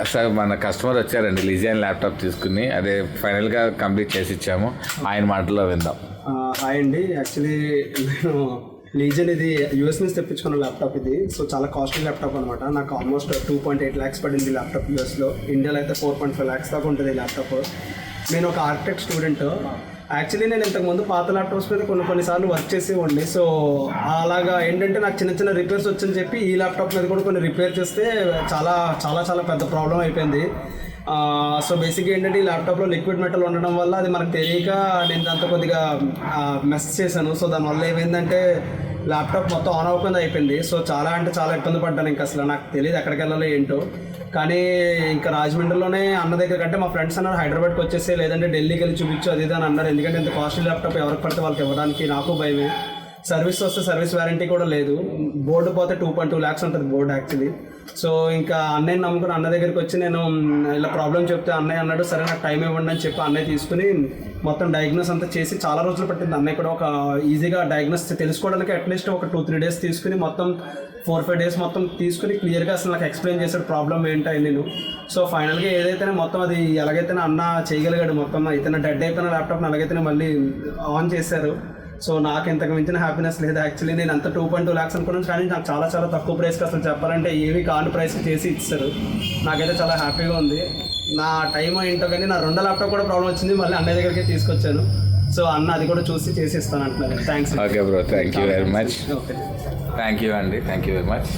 Sir మన customer వచ్చారండి legion laptop తీసుకుని, అదే ఫైనల్గా కంప్లీట్ చేసి ఇచ్చాము. ఆయన మాటల్లో విందాం. హాయ్ అండి, యాక్చువల్లీ నేను లీజన్ ఇది యూఎస్ నుంచి తెప్పించుకున్న ల్యాప్టాప్ ఇది. సో చాలా కాస్ట్లీ ల్యాప్టాప్ అనమాట. నాకు ఆల్మోస్ట్ 2.8 lakhs పడింది ల్యాప్టాప్ యూఎస్లో. ఇండియాలో అయితే 4.5 lakhs దాకా ఉంటుంది ఈ ల్యాప్టాప్. నేను ఒక ఆర్కిటెక్ట్ స్టూడెంట్. యాక్చువల్లీ నేను ఇంతకుముందు పాత ల్యాప్టాప్స్ మీద కొన్నిసార్లు వర్క్ చేసి ఉండి, సో అలాగా ఏంటంటే నాకు చిన్న చిన్న రిపేర్స్ వచ్చని చెప్పి ఈ ల్యాప్టాప్ మీద కూడా కొన్ని రిపేర్ చేస్తే చాలా చాలా చాలా పెద్ద ప్రాబ్లం అయిపోయింది. సో బేసిక్గా ఏంటంటే ఈ ల్యాప్టాప్లో లిక్విడ్ మెటల్ ఉండడం వల్ల అది మనకు తెలియక నేను దాంతో కొద్దిగా మెస్ చేశాను. సో దానివల్ల ఏమైందంటే ల్యాప్టాప్ మొత్తం ఆన్ అవ్వకుండా అయిపోయింది. సో చాలా అంటే చాలా ఇబ్బంది పడ్డాను. ఇంకా అసలు నాకు తెలియదు ఎక్కడికి వెళ్ళాలో ఏంటో. కానీ ఇంకా రాజమండ్రిలోనే అన్న దగ్గర కంటే మా ఫ్రెండ్స్ అన్నారు హైదరాబాద్కి వచ్చేసి, లేదంటే ఢిల్లీకి వెళ్ళి చూపించు అది ఇది అని అన్నారు. ఎందుకంటే ఇంత కాస్ట్లీ ల్యాప్టాప్ ఎవరికి పడితే వాళ్ళకి ఇవ్వడానికి నాకు భయమే. సర్వీస్ వస్తే సర్వీస్ వారంటీ కూడా లేదు. బోర్డు పోతే 2.2 lakhs ఉంటుంది బోర్డు యాక్చువల్లీ. సో ఇంకా అన్నయ్య నమ్ముకుని అన్న దగ్గరికి వచ్చి నేను ఇలా ప్రాబ్లం చెప్తే అన్నయ్య అన్నాడు సరే నాకు టైం ఇవ్వండి అని చెప్పి అన్నయ్య తీసుకుని మొత్తం డయాగ్నోస్ అంతా చేసి చాలా రోజులు పట్టింది. అన్నయ్య కూడా ఒక ఈజీగా డయాగ్నోస్ తెలుసుకోవడానికి అట్లీస్ట్ ఒక 2-3 days తీసుకుని మొత్తం 4-5 days మొత్తం తీసుకుని క్లియర్గా అసలు నాకు ఎక్స్ప్లెయిన్ చేశాడు ప్రాబ్లం ఏంటో నేను. సో ఫైనల్గా ఏదైతేనే మొత్తం అది ఎలాగైతేనే అన్న చేయగలిగాడు. మొత్తం అయితే డెడ్ అయిపోయిన ల్యాప్టాప్ని ఎలాగైతేనే మళ్ళీ ఆన్ చేశారు. సో నాకు ఇంతకు మించిన హ్యాపీనెస్ లేదు యాక్చువల్లీ. నేను అంత 2.2 lakhs అనుకున్నాను, కానీ నాకు చాలా చాలా తక్కువ ప్రైస్కి అసలు చెప్పాలంటే ఏవి కాని ప్రైస్కి చేసి ఇచ్చారు. నాకైతే చాలా హ్యాపీగా ఉంది. నా టైం ఏంటో కానీ నా 2 ల్యాప్టాప్ కూడా ప్రాబ్లం వచ్చింది, మళ్ళీ అన్నయ్య దగ్గరికి తీసుకొచ్చాను. సో అన్న అది కూడా చూసి చేసి ఇస్తాను అంటున్నారు. Thanks. Okay bro, thank you very much. Okay, thank you అండి, థ్యాంక్ యూ వెరీ మచ్.